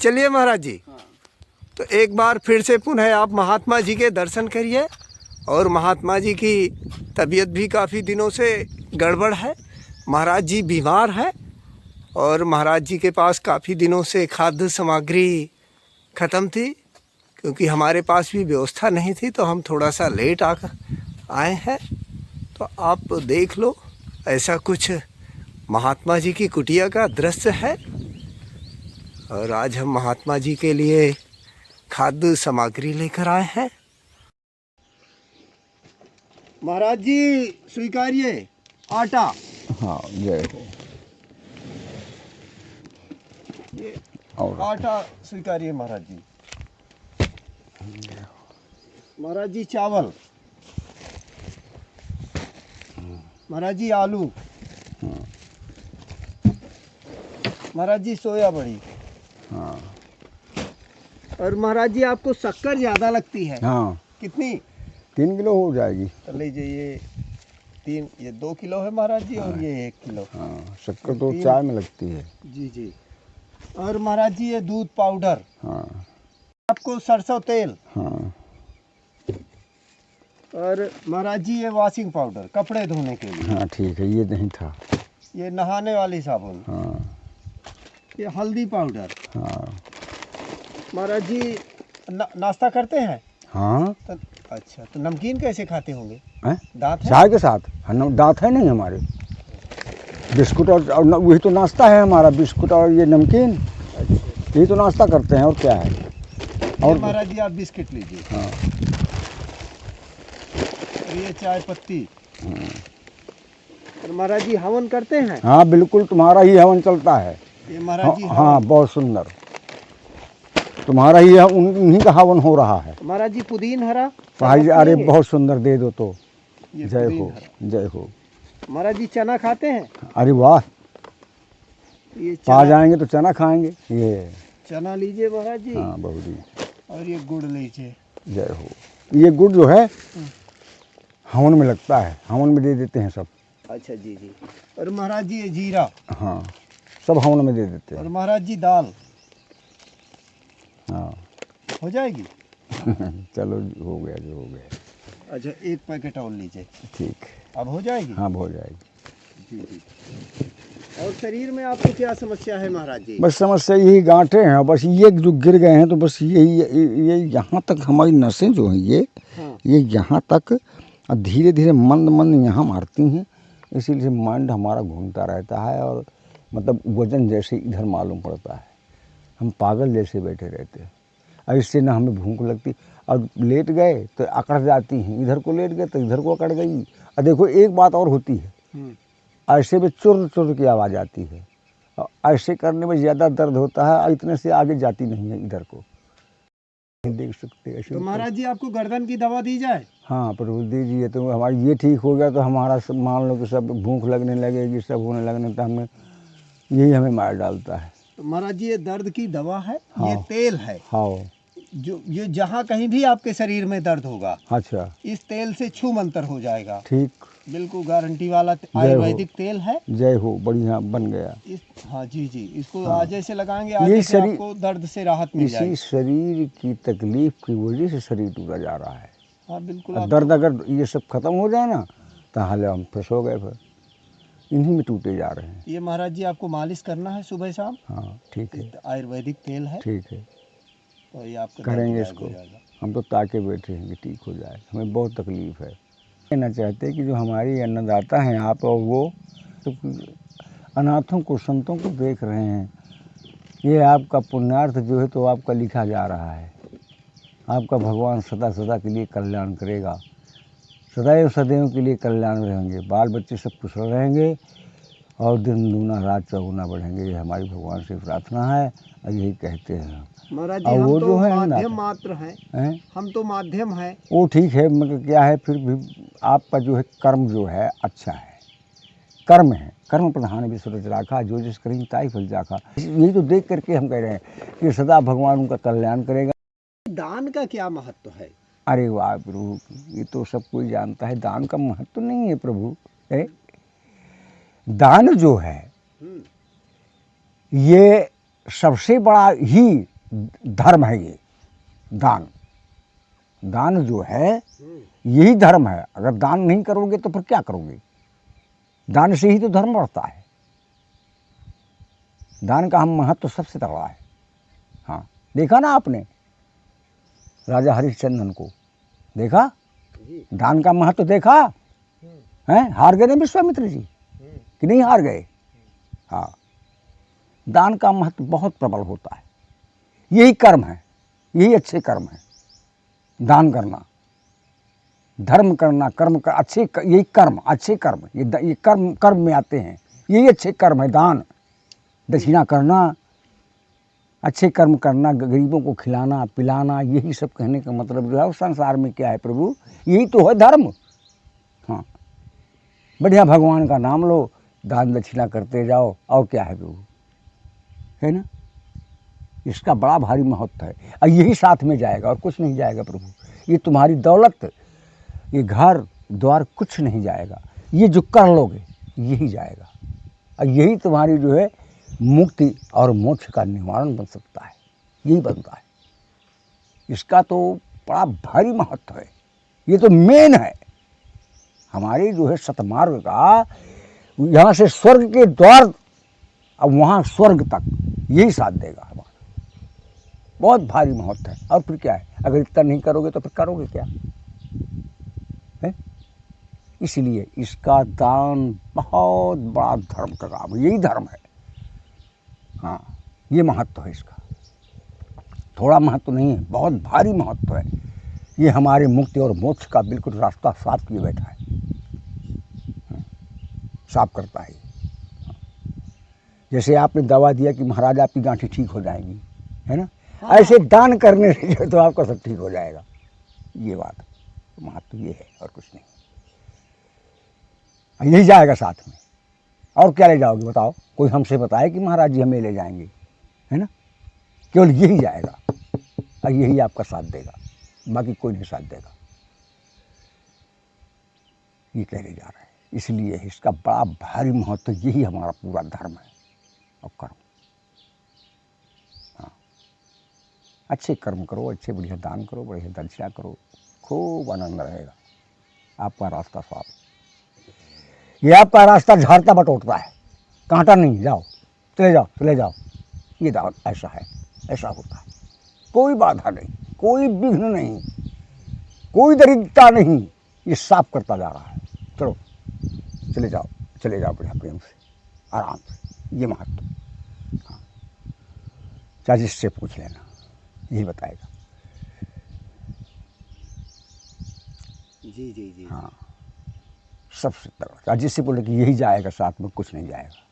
चलिए महाराज जी, तो एक बार फिर से पुनः आप महात्मा जी के दर्शन करिए। और महात्मा जी की तबीयत भी काफ़ी दिनों से गड़बड़ है। महाराज जी बीमार है और महाराज जी के पास काफ़ी दिनों से खाद्य सामग्री ख़त्म थी, क्योंकि हमारे पास भी व्यवस्था नहीं थी, तो हम थोड़ा सा लेट आकर आए हैं। तो आप देख लो, ऐसा कुछ महात्मा जी की कुटिया का दृश्य है। और आज हम महात्मा जी के लिए खाद्य सामग्री लेकर आए हैं। महाराज जी स्वीकारिए आटा। हाँ जय हो। ये और आटा स्वीकारिए महाराज जी। महाराज जी चावल। महाराज जी आलू। महाराज जी सोया बड़ी। हाँ और महाराज जी आपको शक्कर ज़्यादा लगती है। हाँ कितनी? 3 किलो हो जाएगी। तो लीजिए, ये 2 किलो है महाराज जी, और ये 1 किलो। हाँ शक्कर तो चाय में लगती है। जी जी। और महाराज जी ये दूध पाउडर। हाँ आपको सरसों तेल। हाँ और महाराज जी ये वॉशिंग पाउडर, कपड़े धोने के लिए। हाँ ठीक है, ये नहीं था। ये नहाने वाली साबुन। हाँ ये हल्दी पाउडर। हाँ महाराज जी नाश्ता करते हैं? हाँ। तो अच्छा, तो नमकीन कैसे खाते होंगे? हैं? दांत है? चाय के साथ। हाँ, दांत है नहीं हमारे। बिस्कुट और वही तो नाश्ता है हमारा, बिस्कुट और ये नमकीन। यही तो नाश्ता करते हैं, और क्या है। और महाराज जी आप बिस्किट लीजिए। हाँ और ये चाय पत्ती। और महाराज जी हवन करते हैं? हाँ बिल्कुल, तुम्हारा ही हवन चलता है। ये महाराज जी हाँ बहुत सुंदर, तुम्हारा ही उन्हीं का हवन हो रहा है। महाराज जी पुदीन हरा। भाई अरे बहुत सुंदर, दे दो तो। जय हो जय हो। महाराज जी चना खाते हैं? अरे वाह, ये पा जाएंगे तो चना खाएंगे। ये चना लीजिए महाराज जी। हाँ बहुत ही। और ये गुड़ लीजिए। जय हो। ये गुड़ जो है हवन में लगता है, हवन में दे देते हैं सब। अच्छा जी जी। और महाराज जी ये जीरा। हाँ सब हवन में दे देते और हैं। महाराज जी दाल। हाँ हो जाएगी। चलो हो गया जो हो गया। अच्छा, 1 पैकेट और लीजिए। ठीक, अब हो जाएगी। हाँ हो जाएगी। जी जी। और शरीर में आपको क्या समस्या है महाराज जी? बस समस्या यही गांठें हैं, बस ये जो गिर गए हैं, तो बस ये यहाँ तक हमारी नसें जो हैं ये यहाँ तक धीरे धीरे मंद मंद यहाँ मारती हैं, इसीलिए माइंड हमारा घूमता रहता है। और मतलब वजन जैसे इधर मालूम पड़ता है, हम पागल जैसे बैठे रहते हैं। और इससे ना हमें भूख लगती, और लेट गए तो अकड़ जाती हैं, इधर को लेट गए तो इधर को अकड़ गई। और देखो एक बात और होती है, ऐसे में चुर चुर की आवाज़ आती है, और ऐसे करने में ज़्यादा दर्द होता है, और इतने से आगे जाती नहीं है इधर को। देख सकते ऐसे। तो महाराज जी आपको गर्दन की दवा दी जाए? हाँ प्रभु दीजिए, तो हमारी ये ठीक हो गया तो हमारा सब मान लो कि सब भूख लगने लगेगी, सब होने लगने, तो हमें यही हमें मार डालता है। तो महाराज जी ये दर्द की दवा है। हाँ। ये तेल है। हाँ जो ये जहाँ कहीं भी आपके शरीर में दर्द होगा, अच्छा, इस तेल से छू मंतर हो जाएगा। ठीक। बिल्कुल गारंटी वाला आयुर्वेदिक तेल है। जय हो, बढ़िया बन गया। हाँ जी जी। इसको हाँ। आज से लगाएंगे, आज से आपको दर्द से राहत मिल जाएगी। इसी शरीर की तकलीफ की वजह से शरीर टूटा जा रहा है। हाँ बिल्कुल। दर्द अगर ये सब खत्म हो जाए ना, तो हाल हम खुश हो गए, फिर इन्हीं में टूटे जा रहे हैं। ये महाराज जी आपको मालिश करना है सुबह शाम। हाँ ठीक है, आयुर्वेदिक तेल है। ठीक है, और ये आपका करेंगे इसको। हम तो ताके बैठे हैं कि ठीक हो जाए, हमें बहुत तकलीफ़ है। कहना चाहते हैं कि जो हमारी अन्नदाता हैं आप, और वो तो अनाथों को, संतों को देख रहे हैं, ये आपका पुण्यार्थ जो है तो आपका लिखा जा रहा है। आपका भगवान सदा सदा के लिए कल्याण करेगा, सदैव सदैव के लिए कल्याण रहेंगे, बाल बच्चे सब कुशल रहेंगे, और दिन दूना रात चौगुना बढ़ेंगे। ये हमारी भगवान से प्रार्थना है, और यही कहते हैं महाराज जी। हम तो माध्यम मात्र हैं। हम तो माध्यम हैं। वो ठीक है, मगर क्या है, फिर भी आपका जो है कर्म जो है अच्छा है, कर्म है, कर्म प्रधान विश्व राखा, जो जिस करेंगे ताई फल जाखा। यही तो देख करके हम कह रहे हैं कि सदा भगवान उनका कल्याण करेगा। दान का क्या महत्व है? अरे वाह प्रभु, ये तो सब कोई जानता है, दान का महत्व नहीं है प्रभु। दान जो है ये सबसे बड़ा ही धर्म है ये दान। दान जो है यही धर्म है। अगर दान नहीं करोगे तो फिर क्या करोगे? दान से ही तो धर्म बढ़ता है। दान का हम महत्व सबसे तगड़ा है। हाँ, देखा ना आपने राजा हरिश्चंद्र को, देखा दान का महत्व देखा है? हार गए ना विश्वामित्र जी कि नहीं हार गए? हाँ, दान का महत्व बहुत प्रबल होता है। यही कर्म है, यही अच्छे कर्म है। दान करना, धर्म करना, कर्म का अच्छे, यही कर्म, अच्छे कर्म, ये कर्म में आते हैं। यही अच्छे कर्म है। दान, दक्षिणा करना, अच्छे कर्म करना, गरीबों को खिलाना पिलाना, यही सब कहने का मतलब जो है उस संसार में क्या है प्रभु? यही तो है धर्म। हाँ, बढ़िया भगवान का नाम लो, दान दक्षिणा करते जाओ, और क्या है प्रभु, है ना? इसका बड़ा भारी महत्व है। और यही साथ में जाएगा और कुछ नहीं जाएगा प्रभु। ये तुम्हारी दौलत, ये घर द्वार कुछ नहीं जाएगा। ये जो कर लोगे यही जाएगा। और यही तुम्हारी जो है मुक्ति और मोक्ष का निवारण बन सकता है। यही बनता है। इसका तो बड़ा भारी महत्व है। ये तो मेन है हमारे जो है सतमार्ग का। यहाँ से स्वर्ग के द्वार अब वहाँ स्वर्ग तक यही साथ देगा हमारा। बहुत भारी महत्व है। और फिर क्या है? अगर इतना नहीं करोगे तो फिर करोगे क्या है? इसलिए इसका दान बहुत बड़ा धर्म का काम है। यही धर्म है। हाँ, ये महत्व है इसका। थोड़ा महत्व नहीं है, बहुत भारी महत्व है। ये हमारे मुक्ति और मोक्ष का बिल्कुल रास्ता साफ किए बैठा है। साफ करता है। जैसे आपने दवा दिया कि महाराज आपकी गांठें ठीक हो जाएंगी, है ना? हाँ। ऐसे दान करने से तो आपका सब ठीक हो जाएगा। ये बात महत्व ये है और कुछ नहीं। यही जाएगा साथ में। और क्या ले जाओगे बताओ? कोई हमसे बताए कि महाराज जी हमें ले जाएंगे, है ना? केवल यही जाएगा और यही आपका साथ देगा, बाकी कोई नहीं साथ देगा। ये कहने जा रहा है। इसलिए इसका बड़ा भारी महत्व, यही हमारा पूरा धर्म है और कर्म। हाँ, अच्छे कर्म करो, अच्छे बढ़िया दान करो, बढ़िया दक्षिणा करो, खूब आनंद रहेगा। आपका रास्ता साफ। ये आपका रास्ता झाड़ता बटोरता है, कांटा नहीं। जाओ, चले जाओ, चले जाओ। ये दावत ऐसा है, ऐसा होता है। कोई बाधा नहीं, कोई विघ्न नहीं, कोई दरिद्रता नहीं। ये साफ करता जा रहा है। चलो, चले जाओ, चले जाओ बढ़िया प्रेम से, आराम से। ये महत्व। हाँ, चाहे जिससे पूछ लेना, यही बताएगा। जी जी जी। हाँ, सबसे तगड़ा। जिससे बोले कि यही जाएगा साथ में, कुछ नहीं जाएगा।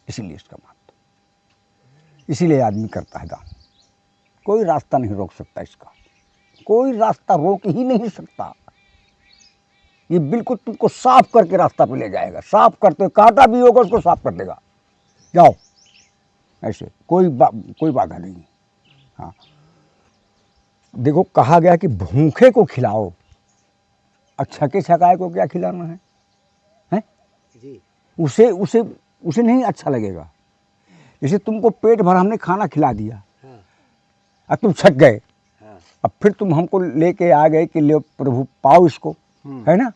इसीलिए इसका महत्व। इसीलिए आदमी करता है दान। कोई रास्ता नहीं रोक सकता इसका, कोई रास्ता रोक ही नहीं सकता। ये बिल्कुल तुमको साफ करके रास्ता पे ले जाएगा। साफ करते, कांटा भी होगा उसको साफ कर देगा। जाओ, ऐसे कोई बाधा नहीं। हाँ, देखो कहा गया कि भूखे को खिलाओ, अच्छा के छकाए को क्या खिलाना है? हैं? जी। उसे नहीं अच्छा लगेगा। जैसे तुमको पेट भर हमने खाना खिला दिया, हाँ। अब तुम छक गए, हाँ। अब फिर तुम हमको लेके आ गए कि ले प्रभु पाओ इसको, है ना?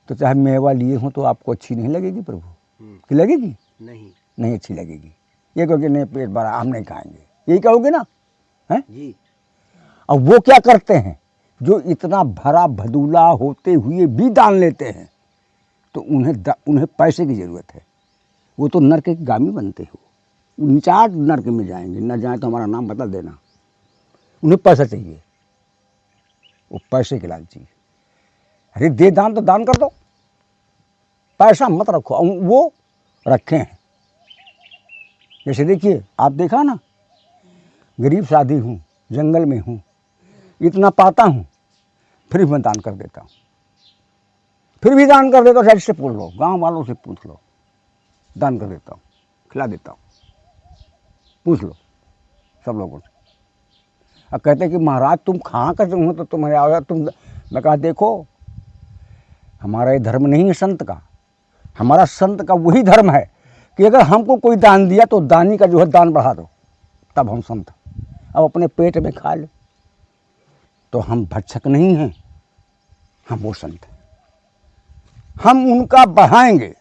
तो चाहे मेवा लिए हो तो आपको अच्छी नहीं लगेगी प्रभु, कि लगेगी? नहीं अच्छी लगेगी। ये कहोगे नहीं पेट भरा, हम नहीं खाएंगे, यही कहोगे ना? हैं जी। अब वो क्या करते हैं, जो इतना भरा भदूला होते हुए भी दान लेते हैं, तो उन्हें पैसे की ज़रूरत है। वो तो नरक के गामी बनते हो, निचाट नरक में जाएंगे। न जाए तो हमारा नाम बता देना। उन्हें पैसा चाहिए, वो पैसे के लालची। अरे दे दान तो दान कर दो, पैसा मत रखो। वो रखे हैं। जैसे देखिए, आप देखा ना, गरीब शादी हूँ, जंगल में हूँ, इतना पाता हूँ, फिर भी मैं दान कर देता हूँ। फिर भी दान कर देता हूँ। साइड से पूछ लो, गांव वालों से पूछ लो, दान कर देता हूँ, खिला देता हूँ। पूछ लो सब लोगों से। अब कहते हैं कि महाराज तुम कहाँ करते हो तो तुम्हारे आगे तुम। मैं कहा देखो, हमारा ये धर्म नहीं है संत का। हमारा संत का वही धर्म है कि अगर हमको कोई दान दिया तो दानी का जो है दान बढ़ा दो, तब हम संत। अब अपने पेट में खा ले। तो हम भक्षक नहीं हैं, हम वो संत हैं। हम उनका बढ़ाएंगे,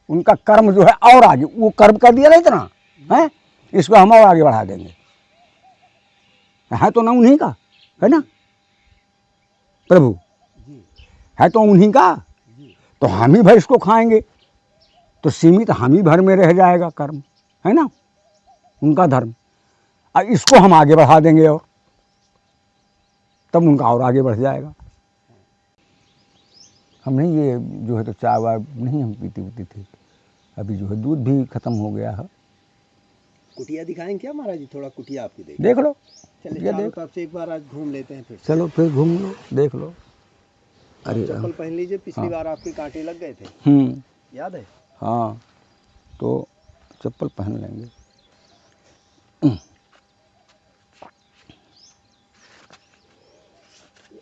उनका कर्म जो है और आगे, वो कर्म कर दिया ना इतना है, इसको हम और आगे बढ़ा देंगे। है तो ना उन्हीं का, है ना प्रभु, है तो उन्हीं का। तो हम ही भर इसको खाएंगे, तो सीमित हम ही भर में रह जाएगा कर्म, है ना, उनका धर्म। अब इसको हम आगे बढ़ा देंगे और तब उनका और आगे बढ़ जाएगा। हम नहीं ये जो है तो चाय वाय नहीं हम पीती थे, अभी जो है दूध भी खत्म हो गया है। कुटिया दिखाएं क्या महाराज जी? थोड़ा कुटिया आपकी देख लो, चलिए ये चारों देख, तरफ से एक बार आज घूम लेते हैं फिर से। चलो फिर घूम लो, देख लो। अरे चप्पल पहन लीजिए, पिछली हाँ। बार आपके कांटे लग गए थे, याद है? हाँ, तो चप्पल पहन लेंगे।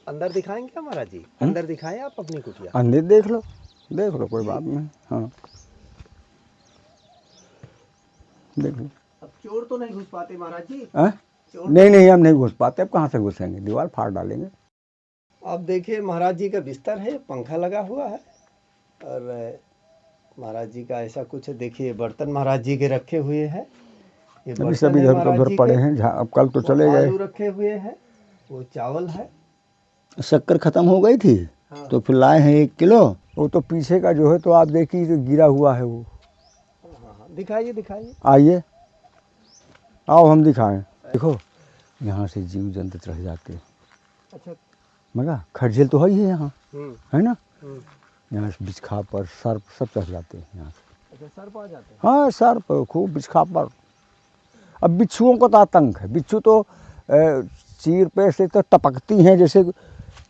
अंदर दिखाएंगे क्या महाराज जी? अंदर दिखाएं आप अपनी कुटिया? अंदर देख लो कोई बात नहीं। हाँ देख लो। अब चोर तो नहीं घुस पाते महाराज जी? नहीं हम नहीं घुस पाते, अब कहाँ से घुसेंगे, दीवार फाड़ डालेंगे। अब देखिए महाराज जी का बिस्तर है, पंखा लगा हुआ है, और महाराज जी का ऐसा कुछ है। देखिए बर्तन महाराज जी के रखे हुए हैं, ये अभी बर्तन सभी है इधर महाराज उधर जी पड़े के। हैं, अब कल तो वो चले गए। आलू रखे हुए हैं, वो चावल है। शक्कर खत्म हो गई थी, हाँ। तो फिर लाए हैं 1 किलो। वो तो पीछे का जो है तो आप देखिए जो गिरा हुआ है वो। हाँ, दिखाइए दिखाइए। आइए, आओ हम दिखाएं। देखो यहाँ से जीव जंतु चढ़ जाते हैं। अच्छा। मगर खरझेल तो है ही है यहाँ, है ना, हम्म। यहाँ से बिछखा पर सर्प सब चढ़ जाते हैं यहाँ से। अच्छा, सर्प आ जाते हैं? हाँ सर्प खूब बिछखा पर। अब बिच्छुओं का तो आतंक है, बिच्छू तो चीर पे से तो टपकती हैं जैसे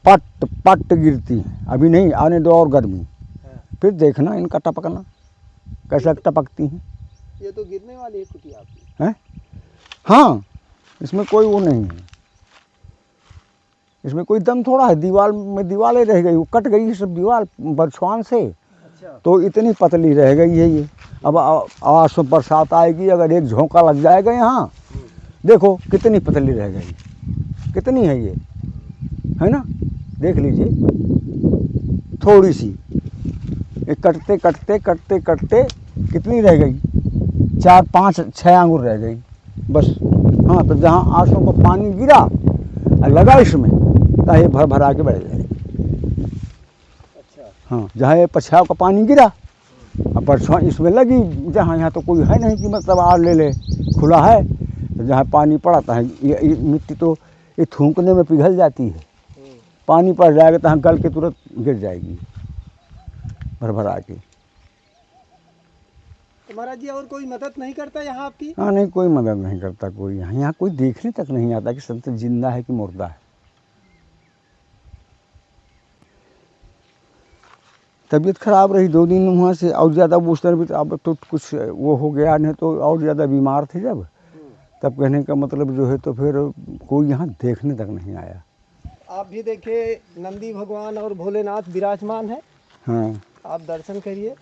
पट पट गिरती हैं। अभी नहीं, आने दो और गर्मी, फिर देखना इनका टपकना कैसा टपकती हैं। ये तो गिरने वाली है कुटिया आपकी। हैं? हाँ, इसमें कोई वो नहीं है, इसमें कोई दम थोड़ा है। दीवार में दीवारें रह गई, वो कट गई सब दीवार बरछुआन से। अच्छा। तो इतनी पतली रह गई है ये। अब आवाज से बरसात आएगी, अगर एक झोंका लग जाएगा यहाँ, देखो कितनी पतली रह गई, कितनी है ये, है ना, देख लीजिए थोड़ी सी। ये कटते कटते कटते कटते कितनी रह गई, 4 5 6 आंगुर रह गई बस। हाँ, तो जहाँ आंसू का पानी गिरा और लगा इसमें, तो ये भर भरा के बढ़ जाएगी। अच्छा। हाँ, जहाँ ये पछाव का पानी गिरा और परछुआ इसमें लगी, जहाँ यहाँ तो कोई है नहीं कि मतलब आड़ ले खुला है, तो जहाँ पानी पड़ता है ये मिट्टी तो ये थूकने में पिघल जाती है। पानी पड़ जाएगा तो हम गल के तुरंत गिर जाएगी भर भरा के। तो महाराज जी और कोई मदद नहीं करता यहाँ आपकी? हाँ नहीं, कोई मदद नहीं करता कोई यहाँ, यहाँ कोई देखने तक नहीं आता कि संत जिंदा है कि मुर्दा है। तबीयत खराब रही 2 दिन वहाँ से, और ज़्यादा उस तरह भी अब तो कुछ वो हो गया, नहीं तो और ज़्यादा बीमार थे जब, तब कहने का मतलब जो है तो फिर कोई यहाँ देखने तक नहीं आया। आप भी देखिए नंदी भगवान और भोलेनाथ विराजमान है। हाँ, आप दर्शन करिए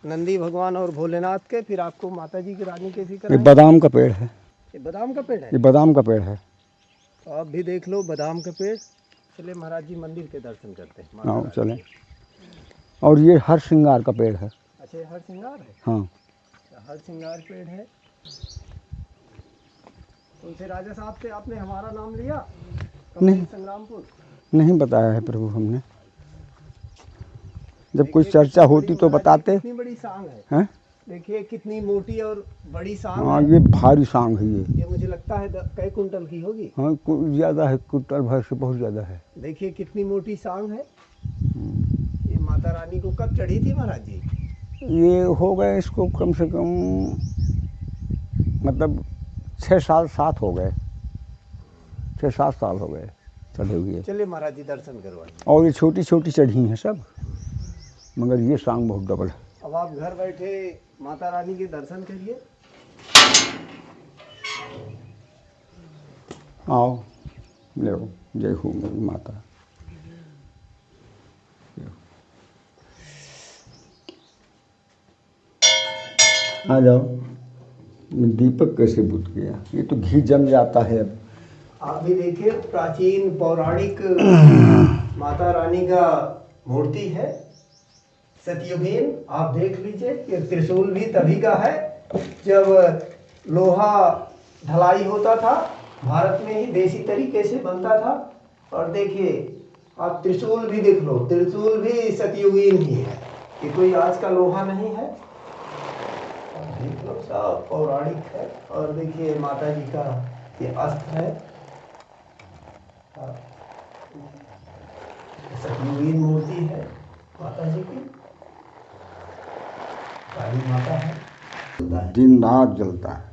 नंदी भगवान और भोलेनाथ के, फिर आपको माता जी की रानी के भी ये कराएंगे। बादाम का पेड़ है, ये बादाम का पेड़ है? ये बादाम का पेड़ है। तो आप भी देख लो बादाम का पेड़। चलिए महाराज जी मंदिर के दर्शन करते हैं माता हाँ रानी चलें। के। और ये हर श्रृंगार का पेड़ है। अच्छा, ये हर श्रृंगार है? हाँ, हर श्रृंगार पेड़ है। उनसे राजा साहब से आपने हमारा नाम लिया? नहीं, संग्रामपुर नहीं बताया है प्रभु हमने, जब कोई देखिए चर्चा कितनी होती बड़ी तो महाराज जी, बताते कितनी बड़ी सांग है। हैं। देखिए कितनी मोटी और बड़ी सांग हाँ, है। ये भारी सांग है ये। ये मुझे लगता है कई कुंटल की होगी। हाँ, ज़्यादा है, कुंटल भर से बहुत ज़्यादा है। देखिए कितनी मोटी सांग है। ये माता रानी को कब चढ़ी थी महाराज जी? ये हो गए इसको कम से कम मतलब 6 साल 7 हो गए, 6 7 साल हो गए चढ़े हुए। चलिए महाराज जी दर्शन करवाइए। और ये छोटी छोटी चढ़ी हैं सब, मगर ये सांग बहुत डबल है। अब आप घर बैठे माता रानी के दर्शन करिए। आओ ले, जय हो मेरी माता। आ जाओ। दीपक कैसे बुझ गया? ये तो घी जम जाता है अब। आप भी देखिए, प्राचीन पौराणिक माता रानी का मूर्ति है, सतयुगीन। आप देख लीजिए, ये त्रिशूल भी तभी का है जब लोहा ढलाई होता था, भारत में ही देसी तरीके से बनता था। और देखिए, आप त्रिशूल भी देख लो, त्रिशूल भी सतयुगीन ही है, ये कोई आज का लोहा नहीं है। देख लो, सब पौराणिक है। और देखिए, माता जी का ये अस्त्र है, सतयुगीन मूर्ति है माता जी की, काली माता है। दिन रात जलता है।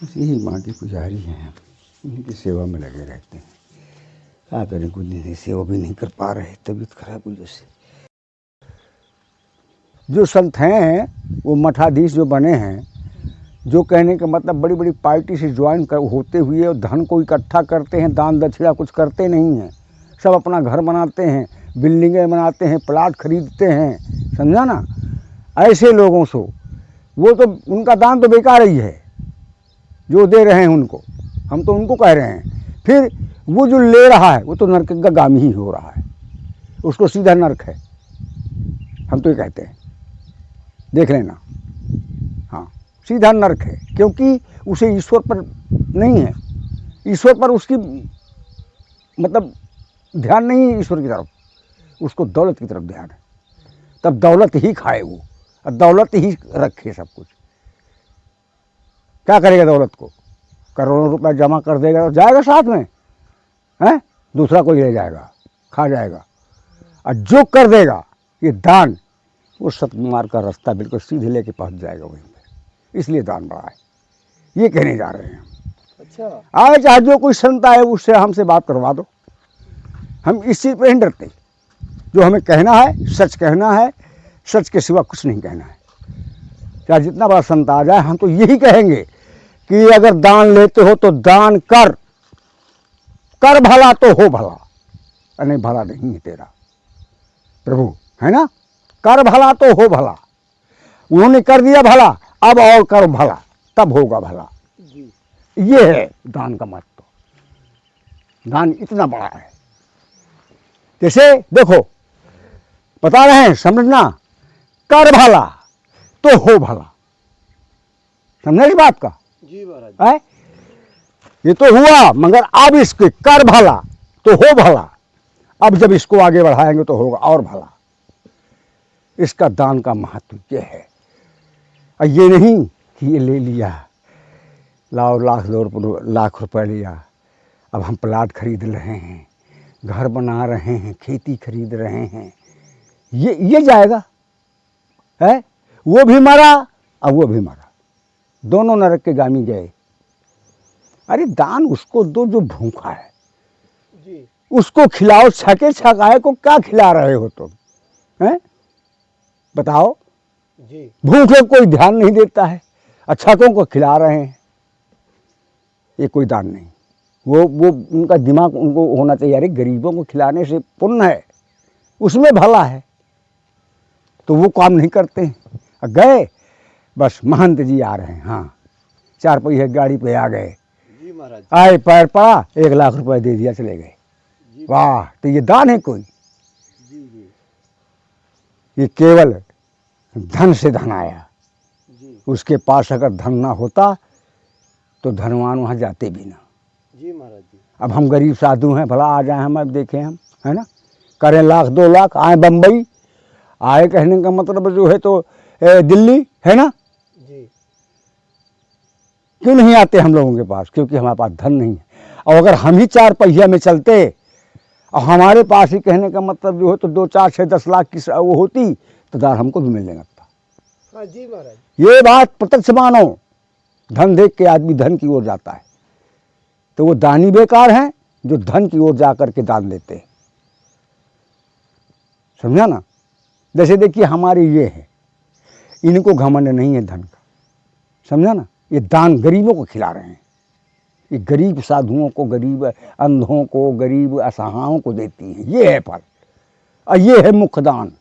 बस यही माँ की पुजारी हैं, उन्हीं की सेवा में लगे रहते हैं। क्या करें, कुछ नहीं, सेवा भी नहीं कर पा रहे, तबीयत खराब हुई जैसे। जो संत हैं वो मठाधीश जो बने हैं, जो कहने का मतलब बड़ी बड़ी पार्टी से ज्वाइन होते हुए और धन को इकट्ठा करते हैं, दान दक्षिणा कुछ करते नहीं हैं, सब अपना घर बनाते हैं, बिल्डिंगें बनाते हैं, प्लाट खरीदते हैं, समझा ना। ऐसे लोगों से वो तो उनका दान तो बेकार ही है जो दे रहे हैं उनको, हम तो उनको कह रहे हैं। फिर वो जो ले रहा है वो तो नरकगामी ही हो रहा है, उसको सीधा नरक है, हम तो ये कहते हैं, देख लेना। हाँ, सीधा नरक है, क्योंकि उसे ईश्वर पर नहीं है, ईश्वर पर उसकी मतलब ध्यान नहीं है, ईश्वर की तरफ उसको दौलत की तरफ ध्यान है। तब दौलत ही खाए वो, और दौलत ही रखे सब कुछ। क्या करेगा दौलत को? करोड़ों रुपए जमा कर देगा तो जाएगा साथ में, हैं? दूसरा कोई ले जाएगा, खा जाएगा। और जो कर देगा ये दान, वो सतमार्ग का रास्ता बिल्कुल सीधे लेके पहुंच जाएगा वहीं पे। इसलिए दान बड़ा है, ये कहने जा रहे हैं। अच्छा, आए चाहे जो कोई संत आए उससे हमसे बात करवा दो, हम इस चीज़ पर नहीं डरते। जो हमें कहना है सच कहना है, सच के सिवा कुछ नहीं कहना है। चाहे जितना बड़ा संत आ जाए, हम तो यही कहेंगे कि अगर दान लेते हो तो दान कर, कर भला तो हो भला, और नहीं भला नहीं है तेरा प्रभु, है ना। कर भला तो हो भला, उन्होंने कर दिया भला, अब और कर भला, तब होगा भला। ये है दान का महत्व। दान इतना बड़ा है। जैसे देखो, बता रहे हैं, समझना, कर भला तो हो भला, समझे इस बात का? जी महाराज। है, ये तो हुआ, मगर अब इसके कर भला तो हो भला, अब जब इसको आगे बढ़ाएंगे तो होगा और भला। इसका दान का महत्व ये है। और ये नहीं कि ये ले लिया, लाओ लाख रुपए लिया, अब हम प्लाट खरीद रहे हैं, घर बना रहे हैं, खेती खरीद रहे हैं, ये जाएगा है। वो भी मरा और वो भी मरा, दोनों नरक के गामी गए। अरे दान उसको दो जो भूखा है जी। उसको खिलाओ, छके छकाए को क्या खिला रहे हो तुम, हैं? बताओ। जी। भूखे कोई ध्यान नहीं देता है, छकों को खिला रहे हैं, ये कोई दान नहीं। वो उनका दिमाग उनको होना चाहिए, अरे गरीबों को खिलाने से पुण्य है, उसमें भला है, तो वो काम नहीं करते हैं। गए बस, महंत जी आ रहे हैं, हाँ, 4 पहिए गाड़ी पे आ गए, जी महाराज। आए पैर पड़ा, 1 लाख रुपए दे दिया, चले गए। वाह, तो ये दान है कोई? जी जी। ये केवल धन से धन आया, जी उसके पास अगर धन ना होता तो धनवान वहाँ जाते भी ना। जी महाराज जी। अब हम गरीब साधु हैं, भला आ जाए हम, अब देखें हम, है ना, करें 1 लाख 2 लाख, आए बम्बई, आए कहने का मतलब जो है तो दिल्ली, है ना। जी। क्यों नहीं आते हम लोगों के पास? क्योंकि हमारे पास धन नहीं है। और अगर हम ही 4 पहिया में चलते और हमारे पास ही कहने का मतलब जो है तो 2 4 6 10 लाख की वो होती तो दान हमको भी मिलने लगता। हाँ जी महाराज। ये बात प्रत्यक्ष मानो। धन देख के आदमी धन की ओर जाता है, तो वो दानी बेकार हैं जो धन की ओर जा करके दान देते हैं, समझा ना। जैसे देखिए हमारे ये है, इनको घमंड नहीं है धन का, समझा ना। ये दान गरीबों को खिला रहे हैं, ये गरीब साधुओं को, गरीब अंधों को, गरीब असहायों को देती हैं, ये है फल। और ये है मुख्य दान।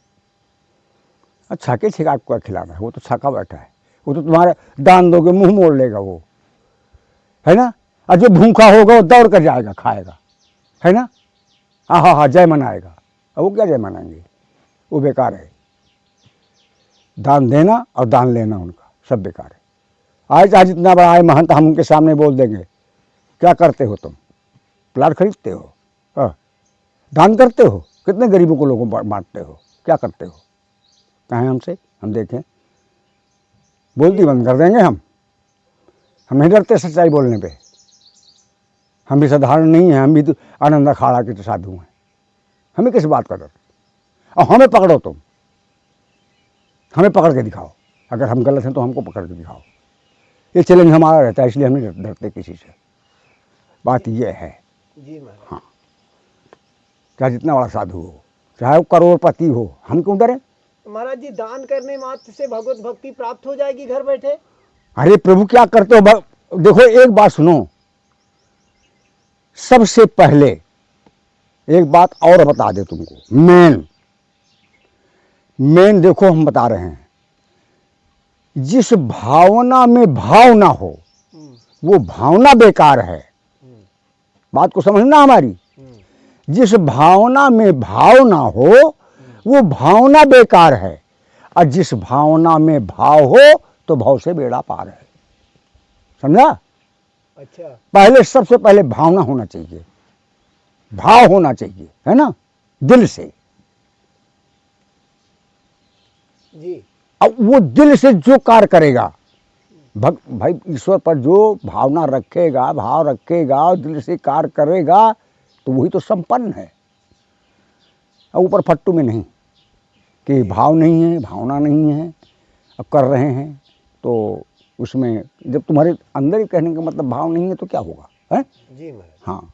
अच्छा के छिका को खिलाना है, वो तो छका बैठा है, वो तो तुम्हारे दान दोगे मुंह मोड़ लेगा वो, है ना। और जो भूखा होगा वो दौड़ कर जाएगा खाएगा, है ना। हाँ हाँ हाँ जय मनाएगा, और वो क्या जय मनाएंगे, वो बेकार है। दान देना और दान लेना उनका सब बेकार है। आज आज इतना बड़ा आए महंत, हम उनके सामने बोल देंगे क्या करते हो तुम, प्लाट खरीदते हो, हाँ दान करते हो, कितने गरीबों को लोगों को बांटते हो, क्या करते हो, कहें हमसे, हम देखें, बोलती बंद कर देंगे हम नहीं डरते सच्चाई बोलने पे। हम भी साधारण नहीं हैं, हम भी तो आनंद अखाड़ा के तो साधु हैं, हमें किस बात का डर। और हमें पकड़ो तुम, हमें पकड़ के दिखाओ, अगर हम गलत हैं तो हमको पकड़ के दिखाओ। ये चैलेंज हमारा रहता है, इसलिए हम नहीं डरते किसी से। बात ये है जी महाराज। हाँ, चाहे जितना बड़ा साधु हो, चाहे वो करोड़पति हो, हम क्यों डरें। महाराज जी, दान करने मात्र से भगवत भक्ति प्राप्त हो जाएगी घर बैठे? अरे प्रभु क्या करते हो, देखो एक बात सुनो, सबसे पहले एक बात और बता दे तुमको, मेन देखो हम बता रहे हैं, जिस भावना में भाव ना हो वो भावना बेकार है। बात को समझना हमारी, जिस भावना में भाव ना हो वो भावना बेकार है, और जिस भावना में भाव हो तो भाव से बेड़ा पार है, समझा। अच्छा। पहले सबसे पहले भावना होना चाहिए, भाव होना चाहिए, है ना, दिल से। जी। अब वो दिल से जो कार्य करेगा, भाई ईश्वर पर जो भावना रखेगा, भाव रखेगा और दिल से कार्य करेगा तो वही तो संपन्न है। और ऊपर फट्टू में नहीं कि भाव नहीं है, भावना नहीं है, अब कर रहे हैं तो उसमें जब तुम्हारे अंदर ही कहने का मतलब भाव नहीं है तो क्या होगा, है। जी महाराज। हाँ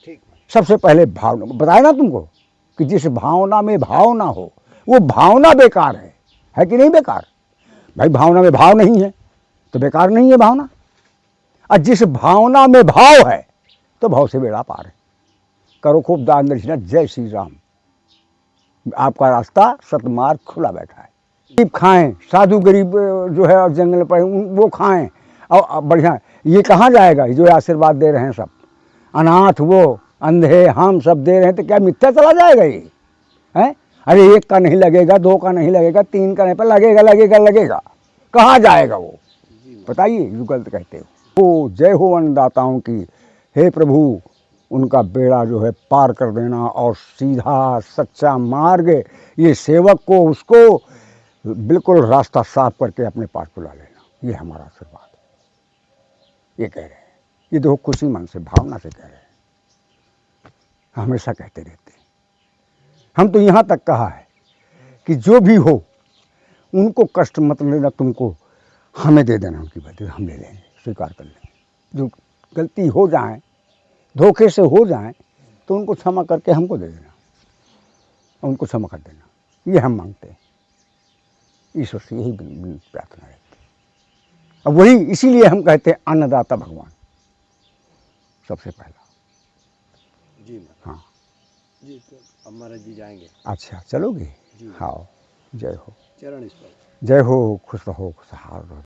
ठीक। सबसे पहले भावना बताया ना तुमको, कि जिस भावना में भाव ना हो वो भावना बेकार है कि नहीं बेकार। भाई भावना में भाव नहीं है तो बेकार नहीं है भावना, और जिस भावना में भाव है तो भाव से बेड़ा पार है। करो खूब दान दक्षिणा, जय श्री राम, आपका रास्ता सतमार्ग खुला बैठा है। गरीब खाएं, साधु गरीब जो है और जंगल पर वो खाएं, और बढ़िया, ये कहाँ जाएगा जो आशीर्वाद दे रहे हैं सब, अनाथ वो अंधे हम सब दे रहे हैं, तो क्या मिथ्या चला जाएगा ये, है। अरे एक का नहीं लगेगा, दो का नहीं लगेगा, तीन का नहीं, पर लगेगा लगेगा लगेगा, कहाँ जाएगा वो, बताइए जो गलत कहते हो। ओ जय हो अन्नदाताओं की, हे प्रभु उनका बेड़ा जो है पार कर देना, और सीधा सच्चा मार्ग ये सेवक को उसको बिल्कुल रास्ता साफ करके अपने पास बुला लेना, ये हमारा आशीर्वाद है। ये कह रहे हैं, ये देखो खुशी मन से भावना से कह रहे हैं, हमेशा कहते रहते हैं। हम तो यहाँ तक कहा है कि जो भी हो उनको कष्ट मत लेना, तुमको हमें दे देना उनकी बात, हम ले लेंगे, स्वीकार कर लेंगे। जो गलती हो जाए, धोखे से हो जाए तो उनको क्षमा करके हमको दे देना, उनको क्षमा कर देना, ये हम मांगते हैं। ईश्वर से यही प्रार्थना है। अब वही इसीलिए हम कहते हैं अन्नदाता भगवान सबसे पहला। जी हाँ जी, तो अब महाराज जी जाएंगे। अच्छा चलोगे, जी। हाँ जय हो, चरण स्पर्श। जय हो, खुश रहो, खुशहाल रहो।